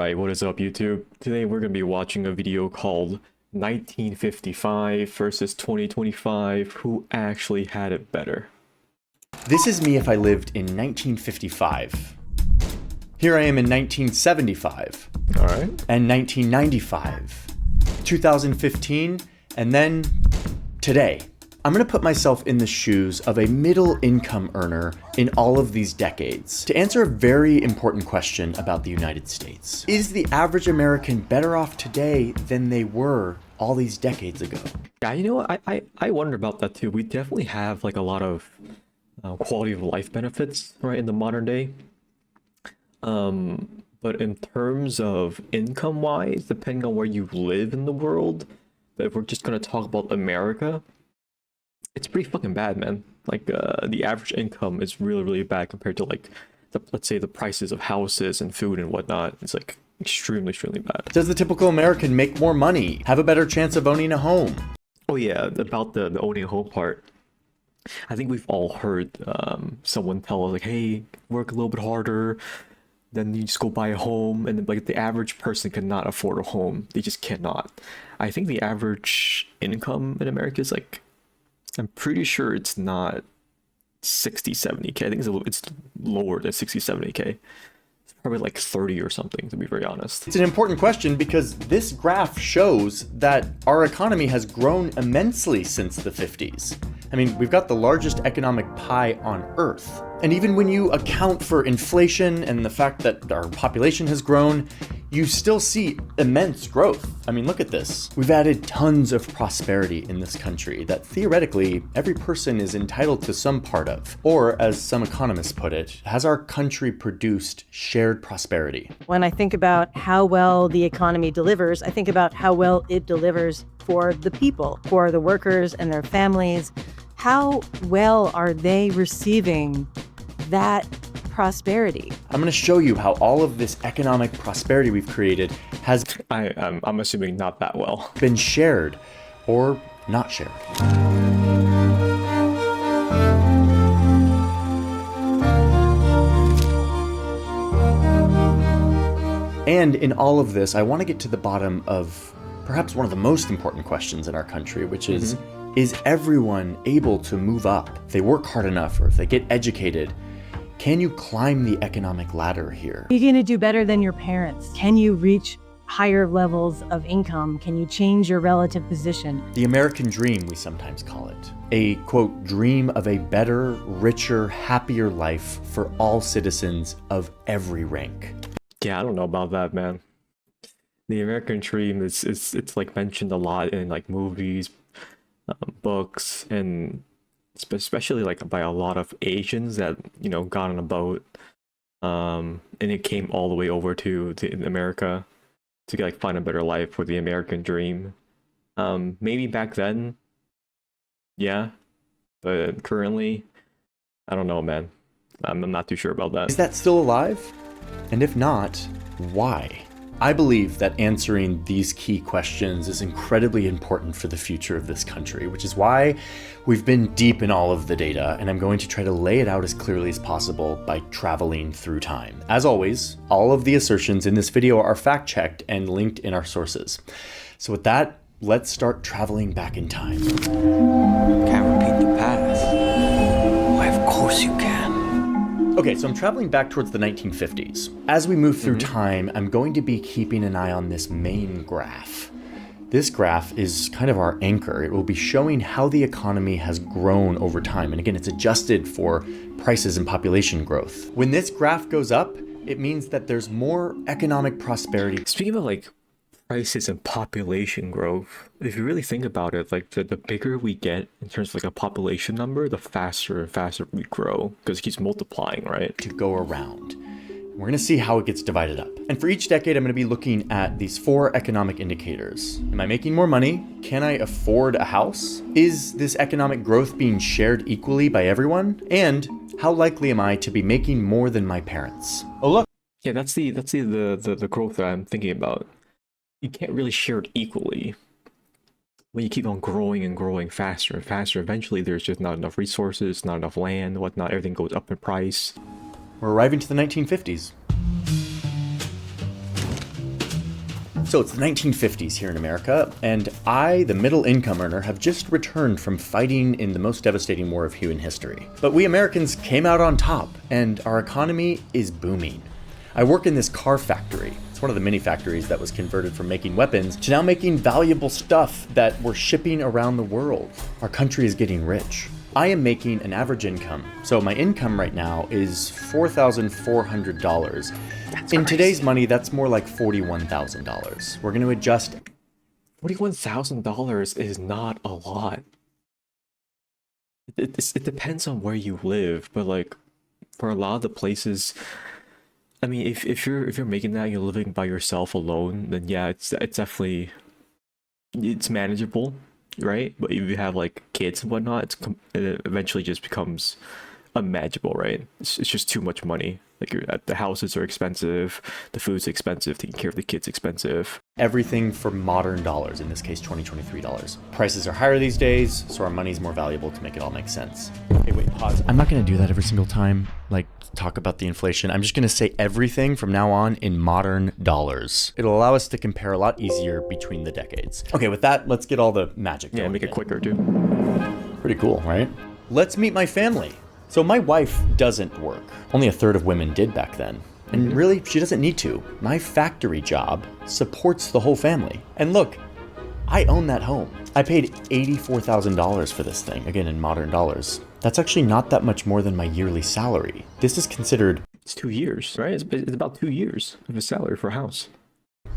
Alright, what is up YouTube? Today we're going to be watching a video called 1955 versus 2025, who actually had it better. This is me if I lived in 1955. Here I am in 1975. Alright. And 1995. 2015, and then today. I'm gonna put myself in the shoes of a middle income earner in all of these decades to answer a very important question about the United States. Is the average American better off today than they were all these decades ago? Yeah, you know what? I wonder about that too. We definitely have like a lot of quality of life benefits, right, in the modern day. But in terms of income wise, depending on where you live in the world, but if we're just gonna talk about America, it's pretty fucking bad, man. Like, the average income is really, really bad compared to, like, let's say the prices of houses and food and whatnot. It's, like, extremely, extremely bad. Does the typical American make more money, have a better chance of owning a home? Oh, yeah, about the owning a home part. I think we've all heard someone tell us, like, hey, work a little bit harder, then you just go buy a home. And, like, the average person cannot afford a home. They just cannot. I think the average income in America is, like, I'm pretty sure it's not 60, 70k. I think it's lower than 60, 70k. It's probably like 30 or something, to be very honest. It's an important question because this graph shows that our economy has grown immensely since the 50s. I mean, we've got the largest economic pie on Earth. And even when you account for inflation and the fact that our population has grown, you still see immense growth. I mean, look at this. We've added tons of prosperity in this country that theoretically every person is entitled to some part of. Or, as some economists put it, has our country produced shared prosperity? When I think about how well the economy delivers, I think about how well it delivers for the people, for the workers and their families. How well are they receiving that prosperity? I'm going to show you how all of this economic prosperity we've created has I'm assuming not that well. been shared or not shared. And in all of this, I want to get to the bottom of perhaps one of the most important questions in our country, which is everyone able to move up? If they work hard enough or if they get educated, can you climb the economic ladder here? Are you going to do better than your parents? Can you reach higher levels of income? Can you change your relative position? The American dream, we sometimes call it. A, quote, dream of a better, richer, happier life for all citizens of every rank. Yeah, I don't know about that, man. The American dream it's like mentioned a lot in like movies, books, and especially like by a lot of Asians that, you know, got on a boat, and it came all the way over to America to like find a better life for the American dream. Maybe back then, yeah, but currently, I don't know, man. I'm not too sure about that. Is that still alive? And if not, why? I believe that answering these key questions is incredibly important for the future of this country, which is why we've been deep in all of the data, and I'm going to try to lay it out as clearly as possible by traveling through time. As always, all of the assertions in this video are fact-checked and linked in our sources. So with that, let's start traveling back in time. Can't repeat the past. Why, of course you can. Okay, so I'm traveling back towards the 1950s. As we move through time, I'm going to be keeping an eye on this main graph. This graph is kind of our anchor. It will be showing how the economy has grown over time. And again, it's adjusted for prices and population growth. When this graph goes up, it means that there's more economic prosperity. Speaking of like prices and population growth, if you really think about it, like the bigger we get in terms of like a population number, the faster and faster we grow because it keeps multiplying, right? To go around. We're going to see how it gets divided up. And for each decade, I'm going to be looking at these 4 economic indicators. Am I making more money? Can I afford a house? Is this economic growth being shared equally by everyone? And how likely am I to be making more than my parents? Oh, look. Yeah, that's the growth that I'm thinking about. You can't really share it equally. When you keep on growing and growing faster and faster, eventually there's just not enough resources, not enough land, whatnot, everything goes up in price. We're arriving to the 1950s. So it's the 1950s here in America, and I, the middle income earner, have just returned from fighting in the most devastating war of human history. But we Americans came out on top, and our economy is booming. I work in this car factory. It's one of the many factories that was converted from making weapons to now making valuable stuff that we're shipping around the world. Our country is getting rich. I am making an average income. So my income right now is $4,400. In today's money, that's more like $41,000. We're going to adjust. $41,000 is not a lot. It depends on where you live, but like for a lot of the places, I mean, if you're making that, you're living by yourself alone, then yeah, it's definitely it's manageable, right? But if you have like kids and whatnot, it eventually just becomes unmanageable, right? It's just too much money. Like the houses are expensive, the food's expensive, taking care of the kids expensive. Everything for modern dollars, in this case 2023 dollars. Prices are higher these days, so our money's more valuable to make it all make sense. Hey, wait, pause. I'm not going to do that every single time, like talk about the inflation. I'm just going to say everything from now on in modern dollars. It'll allow us to compare a lot easier between the decades. Okay, with that, let's get all the magic going. Yeah, make it quicker, dude. Pretty cool, right? Let's meet my family. So my wife doesn't work. Only a third of women did back then. And really, she doesn't need to. My factory job supports the whole family. And look, I own that home. I paid $84,000 for this thing, again in modern dollars. That's actually not that much more than my yearly salary. This is considered... It's 2 years, right? It's about 2 years of a salary for a house.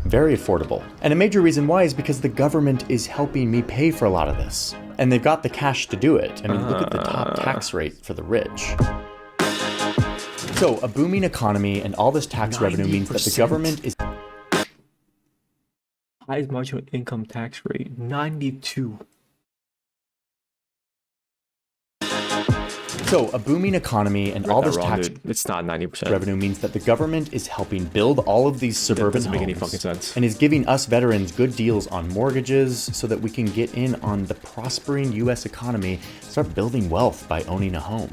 Very affordable. And a major reason why is because the government is helping me pay for a lot of this. And they've got the cash to do it. I mean, look at the top tax rate for the rich. So a booming economy and all this tax revenue means that the government is... Highest marginal income tax rate, 92. So a booming economy and all this tax it's not 90%. revenue means that the government is helping build all of these suburban doesn't make any homes fucking sense. and is giving us veterans good deals on mortgages so that we can get in on the prospering U.S. economy, start building wealth by owning a home.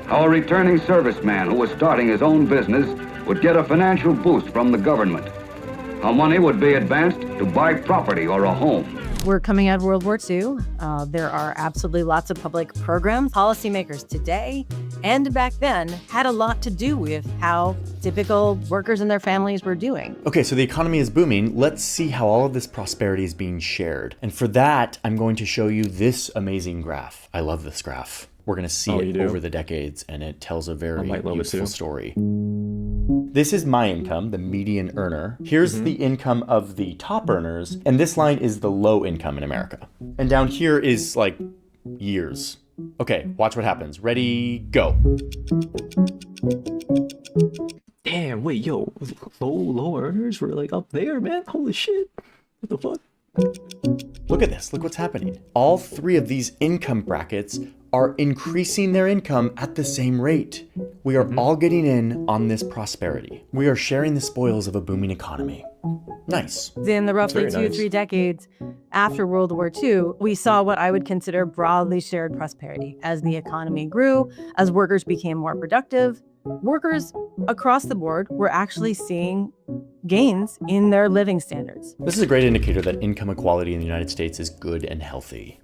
Our returning serviceman who was starting his own business would get a financial boost from the government. Our money would be advanced to buy property or a home. We're coming out of World War II. There are absolutely lots of public programs. Policymakers today and back then had a lot to do with how typical workers and their families were doing. Okay, so the economy is booming. Let's see how all of this prosperity is being shared. And for that, I'm going to show you this amazing graph. I love this graph. We're going to see it over the decades, and it tells a very beautiful story. This is my income, the median earner. Here's the income of the top earners, and this line is the low income in America. And down here is like years. Okay, watch what happens. Ready, go. Damn, wait, yo, low earners were like up there, man. Holy shit. What the fuck? Look at this. Look what's happening. All three of these income brackets are increasing their income at the same rate. We are all getting in on this prosperity. We are sharing the spoils of a booming economy. Nice. In the roughly Very nice. 3 decades after World War II, we saw what I would consider broadly shared prosperity. As the economy grew, as workers became more productive, workers across the board were actually seeing gains in their living standards. This is a great indicator that income equality in the United States is good and healthy.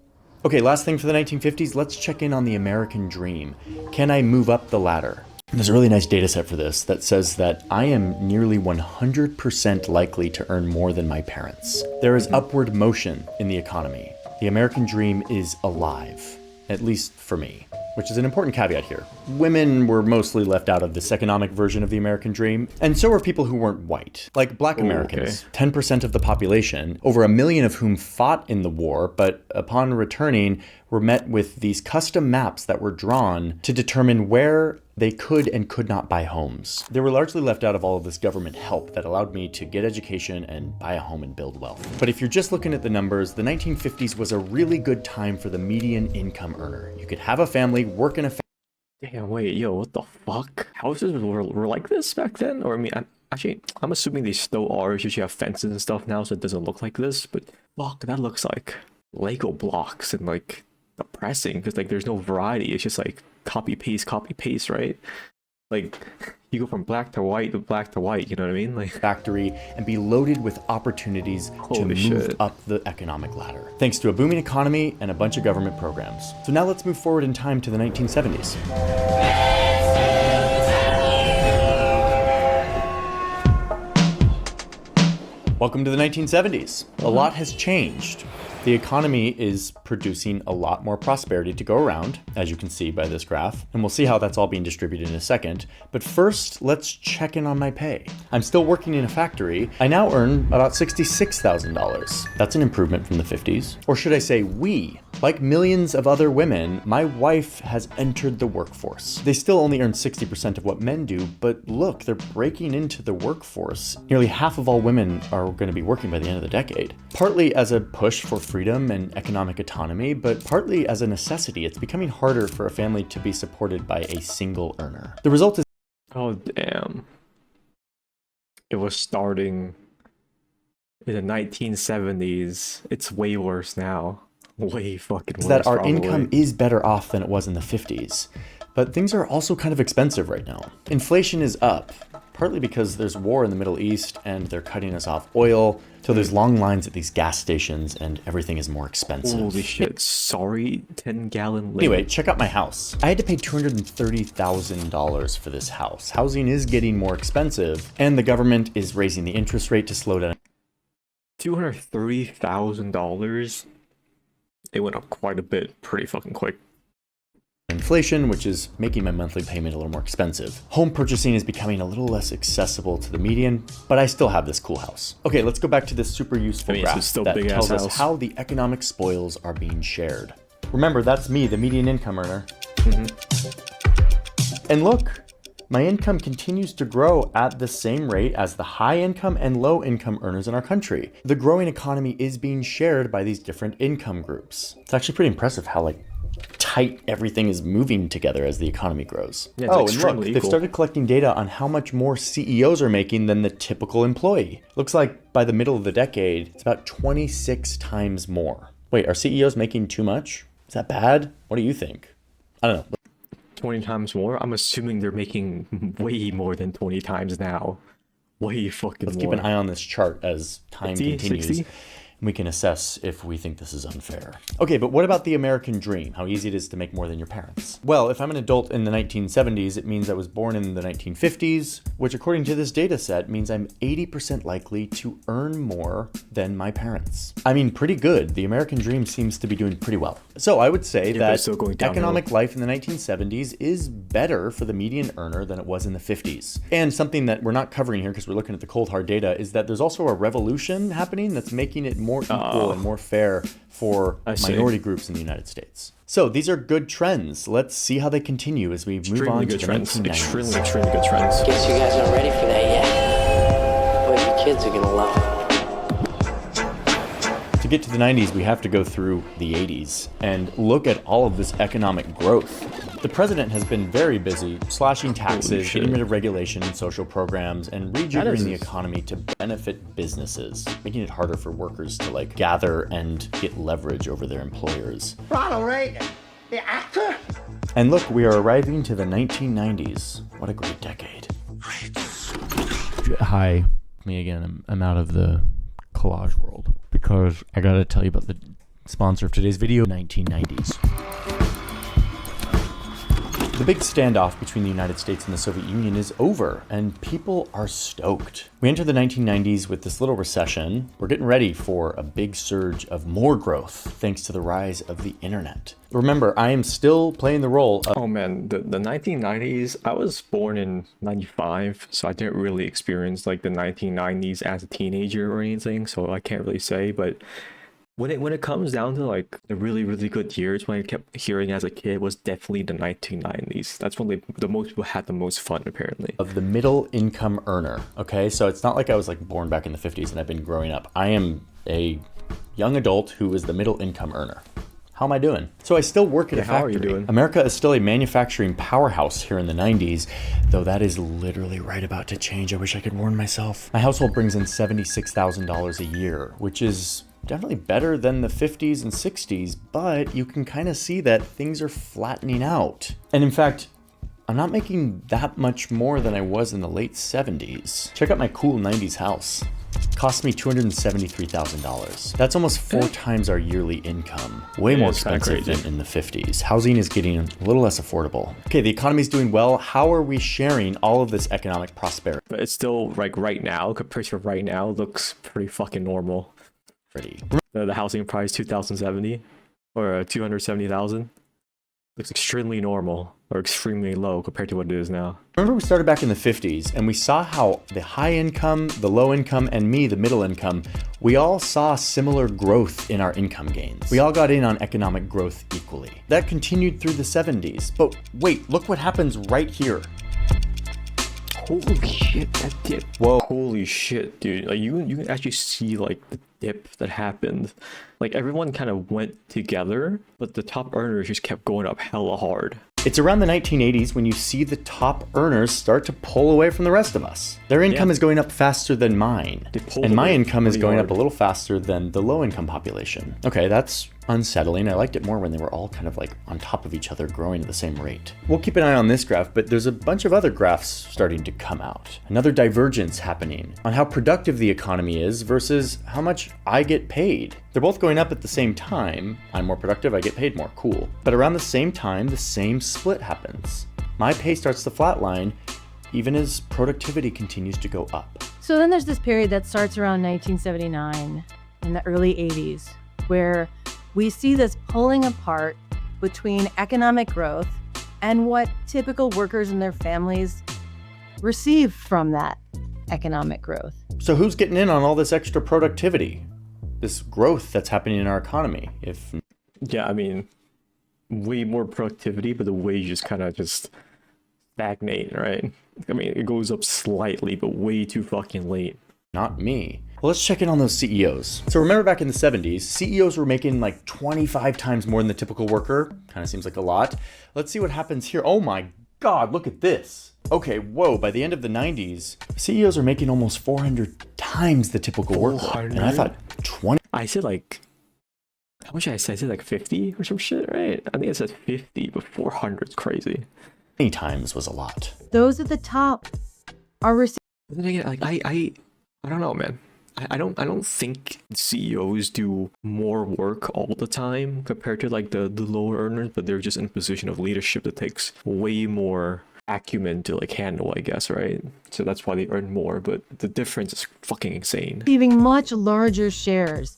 Okay, last thing for the 1950s, let's check in on the American dream. Can I move up the ladder? And there's a really nice data set for this that says that I am nearly 100% likely to earn more than my parents. There is upward motion in the economy. The American dream is alive, at least for me. Which is an important caveat here. Women were mostly left out of this economic version of the American dream, and so were people who weren't white, like Black Americans, 10% of the population, over 1 million of whom fought in the war, but upon returning were met with these custom maps that were drawn to determine where they could and could not buy homes. They were largely left out of all of this government help that allowed me to get education and buy a home and build wealth. But if you're just looking at the numbers, the 1950s was a really good time for the median income earner. You could have a family, work in a Damn, wait, yo, what the fuck? Houses were like this back then? Or I mean, I'm assuming they still are. You should have fences and stuff now, so it doesn't look like this. But fuck, that looks like Lego blocks and like depressing because like there's no variety. It's just like copy paste, right? Like you go from black to white to black to white, you know what I mean? Like factory and be loaded with opportunities to Holy move shit. up the economic ladder, thanks to a booming economy and a bunch of government programs. So now let's move forward in time to the 1970s. Welcome to the 1970s. A lot has changed. The economy is producing a lot more prosperity to go around, as you can see by this graph, and we'll see how that's all being distributed in a second. But first, let's check in on my pay. I'm still working in a factory. I now earn about $66,000. That's an improvement from the 50s. Or should I say we? Like millions of other women, my wife has entered the workforce. They still only earn 60% of what men do, but look, they're breaking into the workforce. Nearly half of all women are going to be working by the end of the decade. Partly as a push for freedom and economic autonomy, but partly as a necessity. It's becoming harder for a family to be supported by a single earner. The result is oh damn. It was starting in the 1970s. It's way worse now. Way fucking worse. that our probably. income is better off than it was in the 50s. But things are also kind of expensive right now. Inflation is up, partly because there's war in the Middle East and they're cutting us off oil. So there's long lines at these gas stations and everything is more expensive. Holy shit. Sorry, 10-gallon limit. Anyway, check out my house. I had to pay $230,000 for this house. Housing is getting more expensive and the government is raising the interest rate to slow down $230,000. It went up quite a bit, pretty fucking quick. inflation, which is making my monthly payment a little more expensive. Home purchasing is becoming a little less accessible to the median, but I still have this cool house. Okay, let's go back to this super useful I mean, it's graph still that big-ass tells us house. how the economic spoils are being shared. Remember, that's me, the median income earner. And look, my income continues to grow at the same rate as the high income and low income earners in our country. The growing economy is being shared by these different income groups. It's actually pretty impressive how tight everything is moving together as the economy grows. Yeah, it's and look, extremely they've equal. started collecting data on how much more CEOs are making than the typical employee. Looks like by the middle of the decade, it's about 26 times more. Wait, are CEOs making too much? Is that bad? What do you think? I don't know. 20 times more? I'm assuming they're making way more than 20 times now. Way fucking Let's more. keep an eye on this chart as time 50, continues. 60? And we can assess if we think this is unfair. Okay, but what about the American dream? How easy it is to make more than your parents? Well, if I'm an adult in the 1970s, it means I was born in the 1950s, which according to this data set means I'm 80% likely to earn more than my parents. I mean, pretty good. The American dream seems to be doing pretty well. So I would say but that it's still going downhill. economic life in the 1970s is better for the median earner than it was in the 50s. And something that we're not covering here because we're looking at the cold hard data is that there's also a revolution happening that's making it more equal and more fair for I see. minority groups in the United States. So these are good trends. Let's see how they continue as we move Extremely on to good the trends. 1990s. Extremely good trends. Guess you guys aren't ready for that yet. But your kids are gonna love it. To get to the 90s, we have to go through the 80s and look at all of this economic growth. The president has been very busy slashing taxes, shit. getting rid of regulation and social programs, and That rejiggering is- the economy to benefit businesses, making it harder for workers to gather and get leverage over their employers. Ronald Reagan, the actor? And look, we are arriving to the 1990s. What a great decade. Hi, me again. I'm out of the collage world because I gotta tell you about the sponsor of today's video, 1990s. The big standoff between the United States and the Soviet Union is over, and people are stoked. We enter the 1990s with this little recession. We're getting ready for a big surge of more growth thanks to the rise of the internet. Remember, I am still playing the role of Oh man, the 1990s, I was born in 95, so I didn't really experience the 1990s as a teenager or anything, so I can't really say, but when it comes down to the really good years, when I kept hearing as a kid was definitely the 1990s. That's when the most people had the most fun apparently. the middle income earner. Okay, so it's not like I was born back in the 50s and I've been growing up. I am a young adult who is the middle income earner. How am I doing? So I still work at a Yeah, how are factory. you doing? America is still a manufacturing powerhouse here in the 90s, though that is literally right about to change. I wish I could warn myself. My household brings in $76,000 a year, which is definitely better than the 50s and 60s, but you can kind of see that things are flattening out. And in fact, I'm not making that much more than I was in the late 70s. Check out my cool 90s house. Cost me $273,000. That's almost 4 times our yearly income. Way more it's kinda expensive crazy. than in the 50s. Housing is getting a little less affordable. Okay, the economy's doing well. How are we sharing all of this economic prosperity? But it's still like right now, compared to right now, looks pretty fucking normal. The housing price 2070 or 270,000 looks extremely normal or extremely low compared to what it is now. Remember we started back in the 50s and we saw how the high income, the low income, and me, the middle income, we all saw similar growth in our income gains. We all got in on economic growth equally. That continued through the 70s. But wait, look what happens right here. Holy shit, that dip. Whoa. Holy shit, dude. Like you can actually see like the dip that happened. Like everyone kind of went together, but the top earners just kept going up hella hard. It's around the 1980s when you see the top earners start to pull away from the rest of us. Their income is going up faster than mine. They pulled And my away income is pretty going hard. up a little faster than the low income population. Okay, that's unsettling. I liked it more when they were all kind of like on top of each other growing at the same rate. We'll keep an eye on this graph, but there's a bunch of other graphs starting to come out. Another divergence happening on how productive the economy is versus how much I get paid. They're both going up at the same time. I'm more productive, I get paid more, cool. But around the same time, the same split happens. My pay starts to flatline even as productivity continues to go up. So then there's this period that starts around 1979 in the early 80s, where we see this pulling apart between economic growth and what typical workers and their families receive from that economic growth. So who's getting in on all this extra productivity? This growth that's happening in our economy? If Yeah, I mean, way more productivity, but the wages kind of just stagnate, right? I mean, it goes up slightly, but way too fucking late. not me. Well, let's check in on those CEOs. So remember back in the 70s, CEOs were making like 25 times more than the typical worker. Kind of seems like a lot. Let's see what happens here. Oh my God, look at this. Okay, whoa, by the end of the 90s, CEOs are making almost 400 times the typical worker. 400? And I thought 20. I said like, how much did I say? I said like 50 or some shit, right? I think I said 50, but 400 is crazy. Times was a lot. Those at the top are receiving. But then again, like I don't know, man. I don't think CEOs do more work all the time compared to like the lower earners, but they're just in a position of leadership that takes way more acumen to like handle, I guess, right? So that's why they earn more, but the difference is fucking insane. receiving much larger shares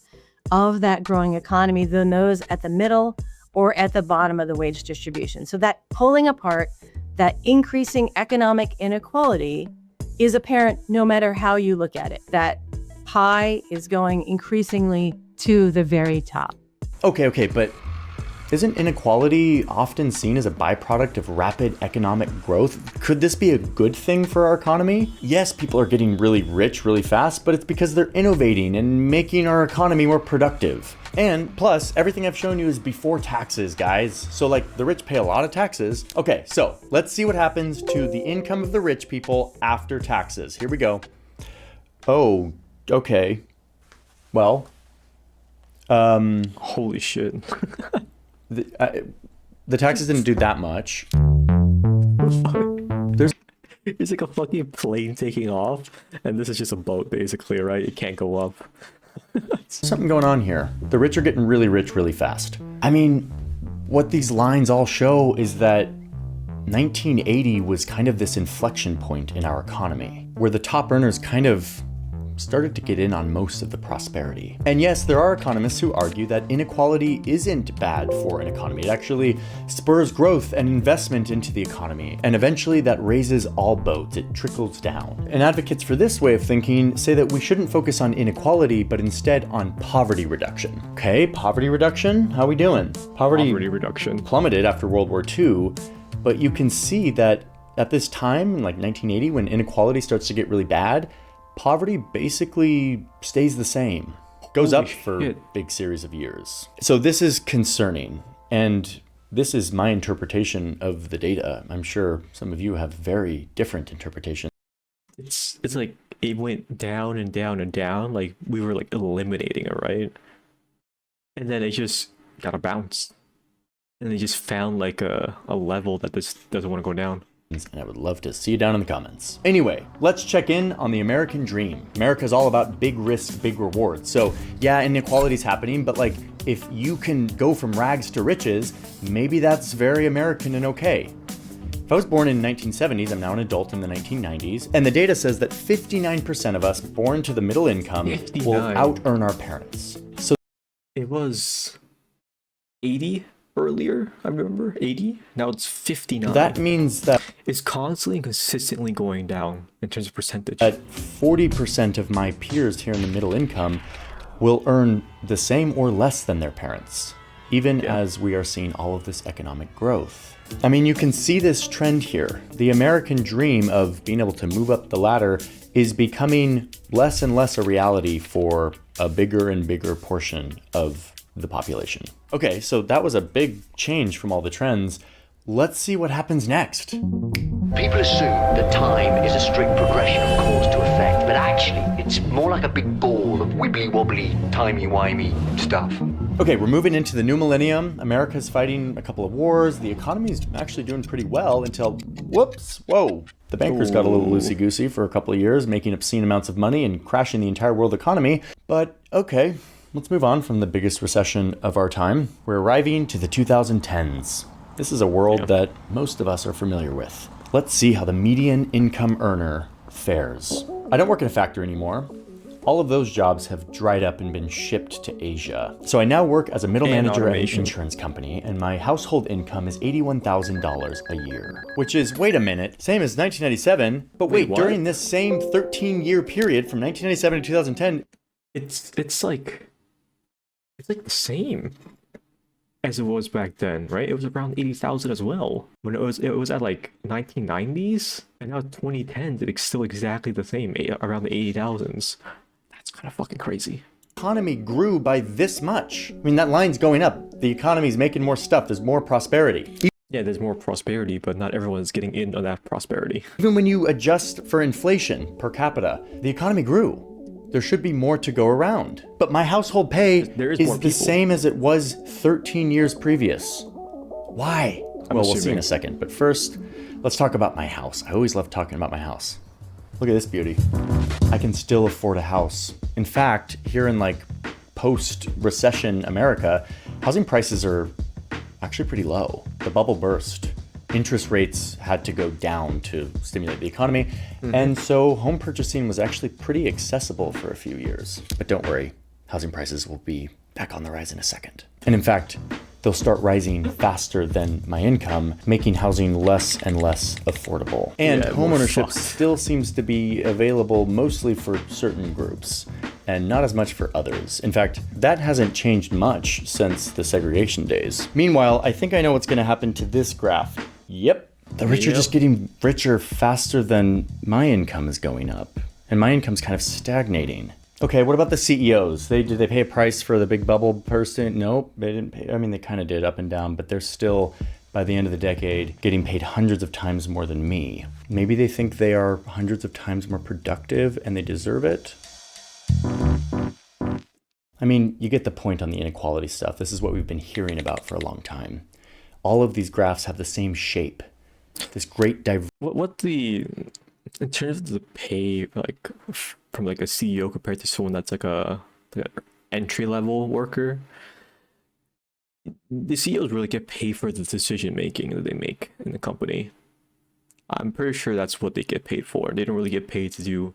of that growing economy than those at the middle or at the bottom of the wage distribution. So that pulling apart, that increasing economic inequality is apparent no matter how you look at it. That pie is going increasingly to the very top. Okay, but isn't inequality often seen as a byproduct of rapid economic growth? Could this be a good thing for our economy? Yes, people are getting really rich really fast, but it's because they're innovating and making our economy more productive. And plus, everything I've shown you is before taxes, guys. So like the rich pay a lot of taxes. Okay, so let's see what happens to the income of the rich people after taxes. Here we go. Oh, okay. Well, Holy shit. the taxes didn't do that much. It's like a fucking plane taking off, and this is just a boat basically, right? It can't go up. Something going on here. The rich are getting really rich really fast. I mean, what these lines all show is that 1980 was kind of this inflection point in our economy, where the top earners kind of started to get in on most of the prosperity. And yes, there are economists who argue that inequality isn't bad for an economy. It actually spurs growth and investment into the economy, and eventually that raises all boats. It trickles down. And advocates for this way of thinking say that we shouldn't focus on inequality, but instead on poverty reduction. Okay, poverty reduction? How we doing? Poverty reduction. Plummeted after World War II, but you can see that at this time, in like 1980, when inequality starts to get really bad, poverty basically stays the same. Goes Holy up for shit. big series of years. So this is concerning, and this is my interpretation of the data. I'm sure some of you have very different interpretations. It's like it went down and down and down, like we were like eliminating it, right? And then it just got a bounce. And they just found like a level that this doesn't want to go down. and I would love to see you down in the comments. Anyway, let's check in on the American dream. America's all about big risk, big rewards. So yeah, inequality's happening, but like if you can go from rags to riches, maybe that's very American and okay. If I was born in the 1970s, I'm now an adult in the 1990s, and the data says that 59% of us born to the middle income will 59. out-earn our parents. So It was 80 earlier, I remember. 80? Now it's 59. that means that It's constantly and consistently going down in terms of percentage. 40% of my peers here in the middle income will earn the same or less than their parents, even as we are seeing all of this economic growth. I mean, you can see this trend here. The American dream of being able to move up the ladder is becoming less and less a reality for a bigger and bigger portion of the population. Okay, so that was a big change from all the trends. Let's see what happens next. People assume that time is a strict progression of cause to effect, but actually it's more like a big ball of wibbly-wobbly, timey-wimey stuff. Okay, we're moving into the new millennium. America's fighting a couple of wars. The economy's actually doing pretty well until, whoops, whoa. The bankers got a little loosey-goosey for a couple of years, making obscene amounts of money and crashing the entire world economy. But okay, let's move on from the biggest recession of our time. We're arriving to the 2010s. This is a world that most of us are familiar with. Let's see how the median income earner fares. I don't work in a factory anymore. All of those jobs have dried up and been shipped to Asia. So I now work as a middle And manager at an automation. insurance company, and my household income is $81,000 a year. Which is, wait a minute, same as 1997, but wait, what? during this same 13-year period from 1997 to 2010, It's like the same as it was back then, right? It was around 80,000 as well. When it was at like 1990s, and now 2010s, it's still exactly the same, around the 80,000s. That's kind of fucking crazy. economy grew by this much. I mean, that line's going up. The economy's making more stuff. There's more prosperity. Yeah, there's more prosperity, but not everyone's getting in on that prosperity. Even when you adjust for inflation per capita, the economy grew. There should be more to go around. But my household pay There is is more the people. same as it was 13 years previous. Why? Well, we'll see in assuming. a second. But first, let's talk about my house. I always love talking about my house. Look at this beauty. I can still afford a house. In fact, here in like post-recession America, housing prices are actually pretty low. The bubble burst. Interest rates had to go down to stimulate the economy. And so home purchasing was actually pretty accessible for a few years. But don't worry, housing prices will be back on the rise in a second. And in fact, they'll start rising faster than my income, making housing less and less affordable. And Yeah, we're homeownership fucked. still seems to be available mostly for certain groups and not as much for others. In fact, that hasn't changed much since the segregation days. Meanwhile, I think I know what's going to happen to this graph. Yep. The rich are just getting richer faster than my income is going up. And my income's kind of stagnating. Okay, what about the CEOs? Did they pay a price for the big bubble person? Nope, they didn't pay. I mean, they kind of did up and down, but they're still, by the end of the decade, getting paid hundreds of times more than me. Maybe they think they are hundreds of times more productive and they deserve it. I mean, you get the point on the inequality stuff. This is what we've been hearing about for a long time. All of these graphs have the same shape. This great In terms of the pay, like from like a CEO compared to someone that's like a entry level worker, the CEOs really get paid for the decision making that they make in the company. I'm pretty sure that's what they get paid for. They don't really get paid to do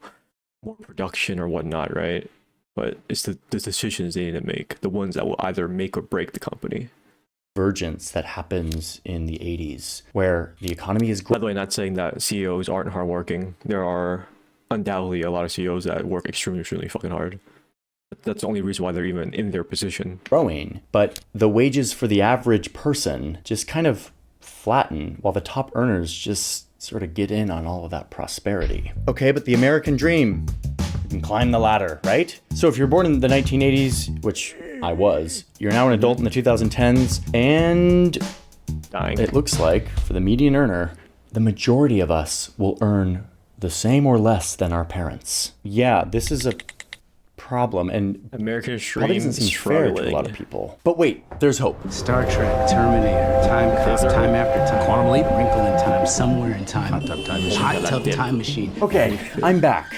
more production or whatnot, right? But it's the decisions they need to make, the ones that will either make or break the company. divergence that happens in the 80s, where the economy is By growing. the way, not saying that CEOs aren't hardworking. There are undoubtedly a lot of CEOs that work extremely fucking hard. That's the only reason why they're even in their position. But the wages for the average person just kind of flatten while the top earners just sort of get in on all of that prosperity. Okay, but the American dream, you can climb the ladder, right? So if you're born in the 1980s, which I was, you're now an adult in the 2010s, and Dying. it looks like for the median earner, the majority of us will earn the same or less than our parents. Yeah, this is a problem, and American probably Dream doesn't is seem fair to a struggling. lot of people. But wait, there's hope. Star Trek, Terminator, Time Cop, Time After Time, Quantum Leap, Wrinkle in Time, Somewhere in Time, Hot Tub Time Machine, Hot Tub Time Machine. Okay, I'm back.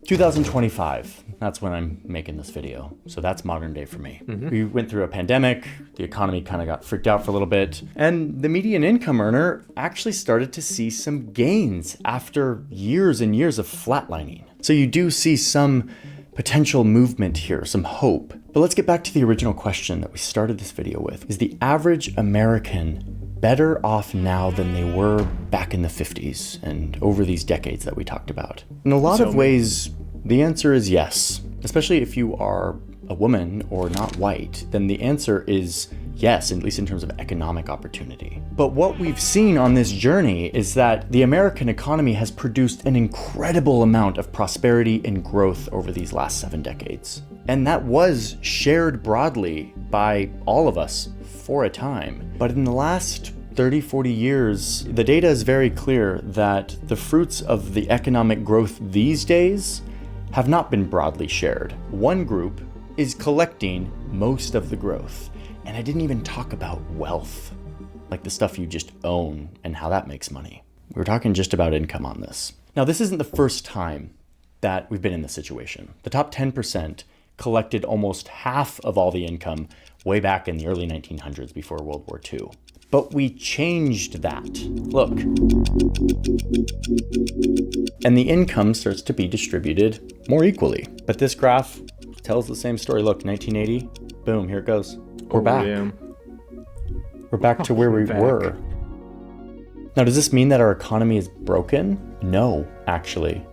2025. That's when I'm making this video. So that's modern day for me. We went through a pandemic, the economy kind of got freaked out for a little bit, and the median income earner actually started to see some gains after years and years of flatlining. So you do see some potential movement here, some hope. But let's get back to the original question that we started this video with. Is the average American better off now than they were back in the 50s and over these decades that we talked about? In a lot of ways, the answer is yes. Especially if you are a woman or not white, then the answer is yes, at least in terms of economic opportunity. But what we've seen on this journey is that the American economy has produced an incredible amount of prosperity and growth over these last 7 decades. And that was shared broadly by all of us for a time. But in the last 30, 40 years, the data is very clear that the fruits of the economic growth these days have not been broadly shared. One group is collecting most of the growth. And I didn't even talk about wealth, like the stuff you just own and how that makes money. We were talking just about income on this. Now, this isn't the first time that we've been in this situation. The top 10% collected almost half of all the income way back in the early 1900s before World War II. But we changed that. Look. And the income starts to be distributed more equally. But this graph tells the same story. Look, 1980, boom, here it goes. We're back. Yeah. We're back to where we back. were. Now, does this mean that our economy is broken? No, actually.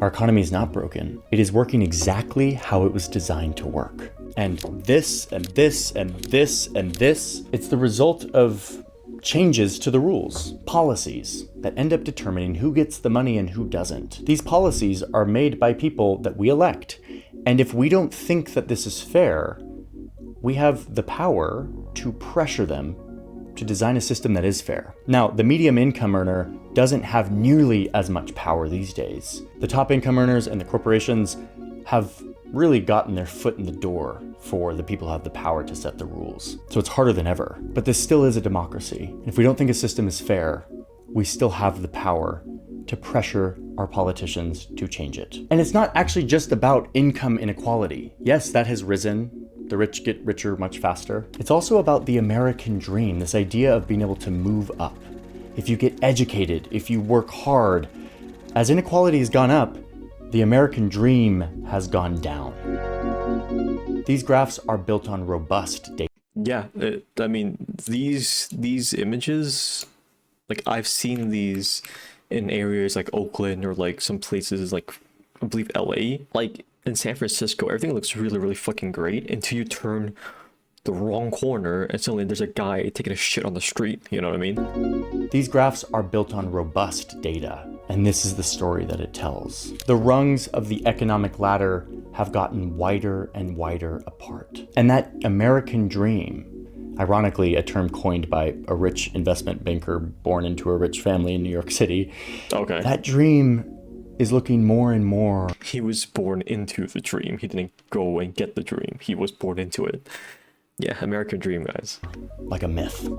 Our economy is not broken. It is working exactly how it was designed to work. And this, and this, and this, and this, it's the result of changes to the rules, policies that end up determining who gets the money and who doesn't. These policies are made by people that we elect. And if we don't think that this is fair, we have the power to pressure them to design a system that is fair. Now, the medium income earner doesn't have nearly as much power these days. The top income earners and the corporations have really gotten their foot in the door for the people who have the power to set the rules. So it's harder than ever. But this still is a democracy. And if we don't think a system is fair, we still have the power to pressure our politicians to change it. And it's not actually just about income inequality. Yes, that has risen. The rich get richer much faster. It's also about the American dream, this idea of being able to move up. If you get educated, if you work hard, as inequality has gone up, the American dream has gone down. These graphs are built on robust data. Yeah, I mean, these images, like I've seen these in areas like Oakland or like some places like, I believe LA, like in San Francisco, everything looks really, really fucking great until you turn the wrong corner and suddenly there's a guy taking a shit on the street, you know what I mean? These graphs are built on robust data, and this is the story that it tells. The rungs of the economic ladder have gotten wider and wider apart. And that American dream, ironically a term coined by a rich investment banker born into a rich family in New York City, Okay. that dream is looking more and more. He was born into the dream. He didn't go and get the dream. He was born into it. Yeah, American dream, guys. Like a myth.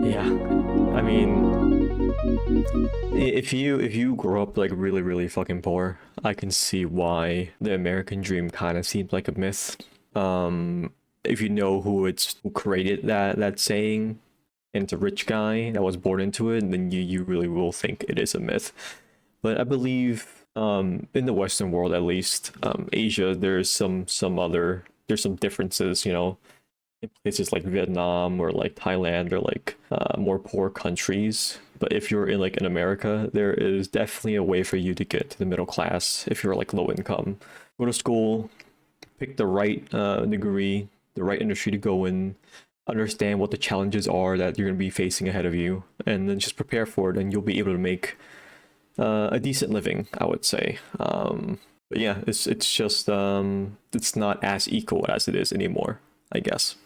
Yeah, I mean, if you grow up like really, really fucking poor, I can see why the American dream kind of seems like a myth. If you know who created that saying, and it's a rich guy that was born into it, then you really will think it is a myth. But I believe in the Western world, at least, Asia, there's some differences, you know, in places like Vietnam or like Thailand or like more poor countries. But if you're in America, there is definitely a way for you to get to the middle class if you're like low income. Go to school, pick the right degree, the right industry to go in, understand what the challenges are that you're going to be facing ahead of you, and then just prepare for it, and you'll be able to make a decent living, I would say. But yeah, it's just it's not as equal as it is anymore, I guess.